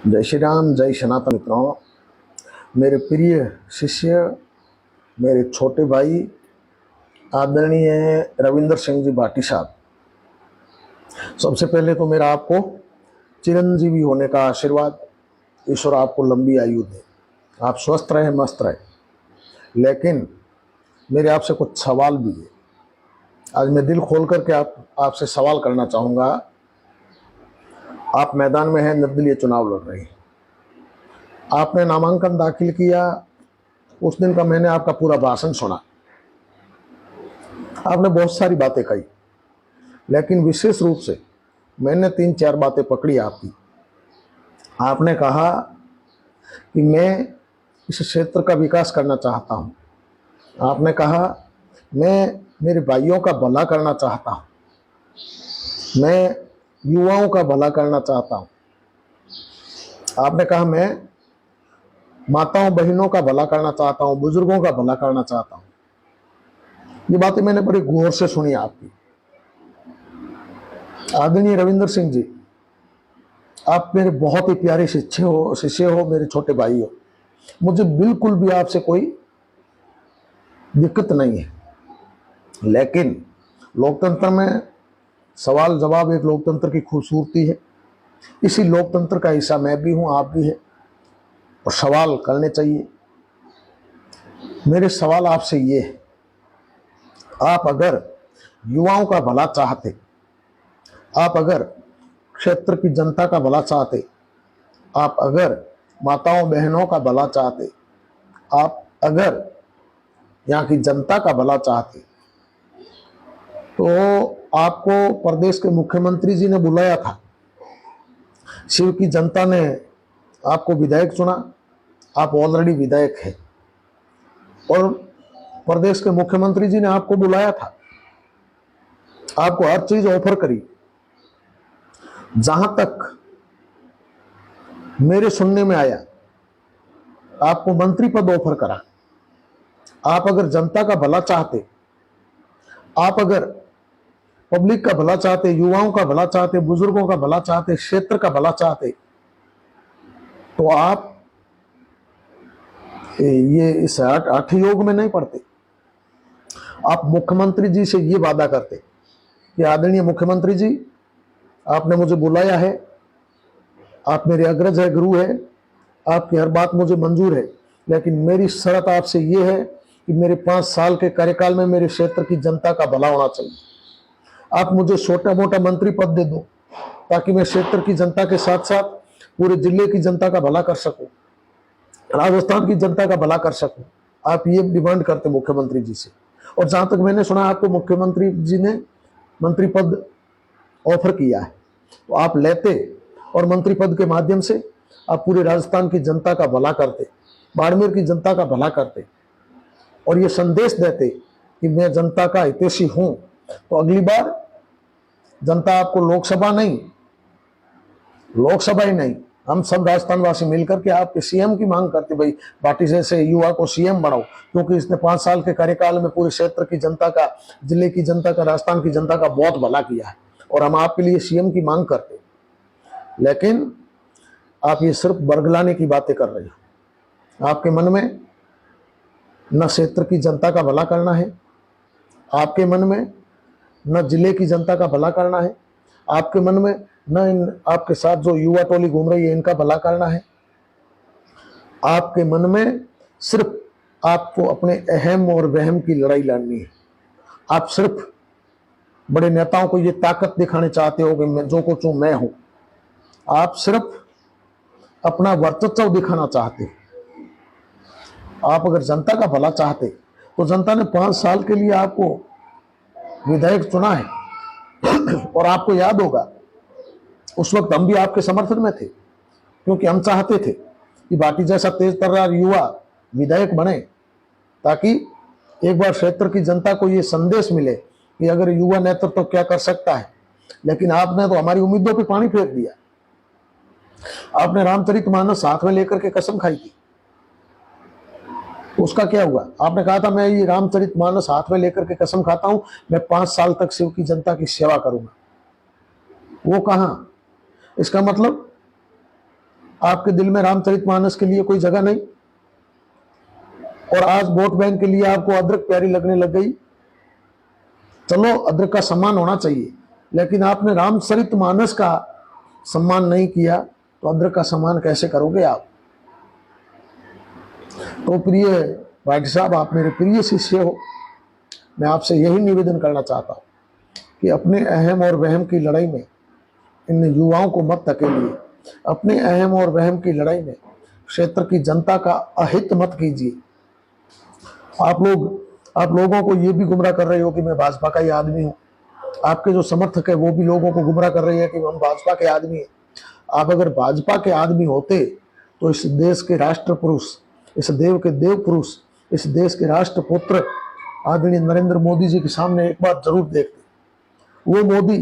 जय श्री राम, जय सनातन। मित्रों, मेरे प्रिय शिष्य, मेरे छोटे भाई आदरणीय रविंद्र सिंह जी भाटी साहब, सबसे पहले तो मेरा आपको चिरंजीवी होने का आशीर्वाद। ईश्वर आपको लंबी आयु दे, आप स्वस्थ रहे, मस्त रहे। लेकिन मेरे आपसे कुछ सवाल भी है। आज मैं दिल खोल करके आपसे सवाल करना चाहूँगा। आप मैदान में हैं, निर्दलीय चुनाव लड़ रहे हैं। आपने नामांकन दाखिल किया, उस दिन का मैंने आपका पूरा भाषण सुना। आपने बहुत सारी बातें कही, लेकिन विशेष रूप से मैंने 3-4 बातें पकड़ी आपकी। आपने कहा कि मैं इस क्षेत्र का विकास करना चाहता हूँ। आपने कहा मैं मेरे भाइयों का भला करना चाहता हूँ, मैं युवाओं का भला करना चाहता हूँ। आपने कहा मैं माताओं बहनों का भला करना चाहता हूँ, बुजुर्गों का भला करना चाहता हूँ। ये बातें मैंने बड़ी गौर से सुनी आपकी। आदरणीय रविंद्र सिंह जी, आप मेरे बहुत ही प्यारे शिष्य हो, मेरे छोटे भाई हो। मुझे बिल्कुल भी आपसे कोई दिक्कत नहीं है। लेकिन लोकतंत्र में सवाल जवाब एक लोकतंत्र की खूबसूरती है। इसी लोकतंत्र का हिस्सा मैं भी हूं, आप भी है, और सवाल करने चाहिए। मेरे सवाल आपसे ये है, आप अगर युवाओं का भला चाहते, आप अगर क्षेत्र की जनता का भला चाहते, आप अगर माताओं बहनों का भला चाहते, आप अगर यहाँ की जनता का भला चाहते, तो आपको प्रदेश के मुख्यमंत्री जी ने बुलाया था। शिव की जनता ने आपको विधायक चुना, आप ऑलरेडी विधायक हैं, और प्रदेश के मुख्यमंत्री जी ने आपको बुलाया था, आपको हर चीज ऑफर करी। जहां तक मेरे सुनने में आया, आपको मंत्री पद ऑफर करा। आप अगर जनता का भला चाहते, आप अगर पब्लिक का भला चाहते, युवाओं का भला चाहते, बुजुर्गों का भला चाहते, क्षेत्र का भला चाहते, तो आप ये इस हठ योग में नहीं पड़ते। आप मुख्यमंत्री जी से ये वादा करते कि आदरणीय मुख्यमंत्री जी, आपने मुझे बुलाया है, आप मेरे अग्रज है, गुरु है, आपकी हर बात मुझे मंजूर है, लेकिन मेरी शर्त आपसे ये है कि मेरे 5 साल के कार्यकाल में मेरे क्षेत्र की जनता का भला होना चाहिए। आप मुझे छोटा मोटा मंत्री पद दे दो, ताकि मैं क्षेत्र की जनता के साथ साथ पूरे जिले की जनता का भला कर सकूं, राजस्थान की जनता का भला कर सकूं। आप ये डिमांड करते मुख्यमंत्री जी से। और जहां तक मैंने सुना, आपको मुख्यमंत्री जी ने मंत्री पद ऑफर किया है, तो आप लेते और मंत्री पद के माध्यम से आप पूरे राजस्थान की जनता का भला करते, बाड़मेर की जनता का भला करते, और ये संदेश देते कि मैं जनता का हितैषी हूं। तो अगली बार जनता आपको लोकसभा ही नहीं, हम सब राजस्थान वासी मिलकर के आपके सीएम की मांग करते, भाई पार्टी से युवा को सीएम बनाओ, क्योंकि इसने 5 साल के कार्यकाल में पूरे क्षेत्र की जनता का, जिले की जनता का, राजस्थान की जनता का बहुत भला किया है, और हम आपके लिए सीएम की मांग करते। लेकिन आप ये सिर्फ बरगलाने की बातें कर रहे हो। आपके मन में न क्षेत्र की जनता का भला करना है, आपके मन में न जिले की जनता का भला करना है, आपके मन में न आपके साथ जो युवा टोली घूम रही है इनका भला करना है। आपके मन में सिर्फ आपको अपने अहम और वहम की लड़ाई लड़नी है। आप सिर्फ बड़े नेताओं को ये ताकत दिखाने चाहते हो कि मैं जो कुछ हूं मैं हूं। आप सिर्फ अपना वर्चस्व दिखाना चाहते हो। आप अगर जनता का भला चाहते, तो जनता ने 5 साल के लिए आपको विधायक चुना है। और आपको याद होगा, उस वक्त हम भी आपके समर्थन में थे, क्योंकि हम चाहते थे कि भाटी जैसा तेज तर्रार युवा विधायक बने, ताकि एक बार क्षेत्र की जनता को ये संदेश मिले कि अगर युवा नेतृत्व तो क्या कर सकता है। लेकिन आपने तो हमारी उम्मीदों पे पानी फेर दिया। आपने रामचरितमानस हाथ में लेकर के कसम खाई थी, उसका क्या हुआ? आपने कहा था मैं ये रामचरितमानस हाथ में लेकर के कसम खाता हूं, मैं 5 साल तक शिव की जनता की सेवा करूंगा। वो कहां? इसका मतलब आपके दिल में रामचरितमानस के लिए कोई जगह नहीं, और आज वोट बैंक के लिए आपको अदरक प्यारी लगने लग गई। चलो अदरक का सम्मान होना चाहिए, लेकिन आपने रामचरितमानस का सम्मान नहीं किया तो अदरक का सम्मान कैसे करोगे आप। तो प्रिय भाटी साहब, आप मेरे प्रिय शिष्य हो, मैं आपसे यही निवेदन करना चाहता हूं कि अपने अहम और वहम की लड़ाई में इन युवाओं को मत धकेलिए। अपने अहम और वहम की लड़ाई में क्षेत्र की जनता का अहित मत कीजिए। आप लोगों को ये भी गुमराह कर रहे हो कि मैं भाजपा का ही आदमी हूं। आपके जो समर्थक है वो भी लोगों को गुमराह कर रहे हैं कि हम भाजपा के आदमी हैं। आप अगर भाजपा के आदमी होते तो इस देश के राष्ट्र पुरुष, इस देव के देव पुरुष, इस देश के राष्ट्रपुत्र आदरणीय नरेंद्र मोदी जी के सामने एक बार जरूर देखते। वो मोदी,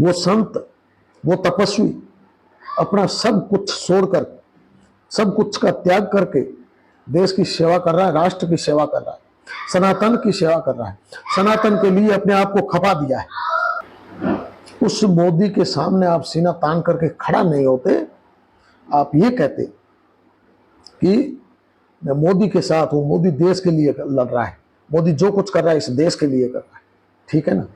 वो संत, वो तपस्वी अपना सब कुछ छोड़कर, सब कुछ का त्याग करके देश की सेवा कर रहा है, राष्ट्र की सेवा कर रहा है, सनातन की सेवा कर रहा है, सनातन के लिए अपने आप को खपा दिया है। उस मोदी के सामने आप सीना तान करके खड़ा नहीं होते, आप ये कहते कि मैं मोदी के साथ हूं, मोदी देश के लिए लड़ रहा है, मोदी जो कुछ कर रहा है इस देश के लिए कर रहा है। ठीक है ना,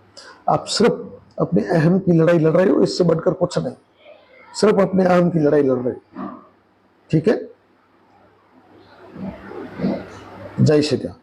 आप सिर्फ अपने अहम की लड़ाई लड़ रहे हो, इससे बढ़कर कुछ नहीं, सिर्फ अपने अहम की लड़ाई लड़ रहे हो। ठीक है, जय श्री राम।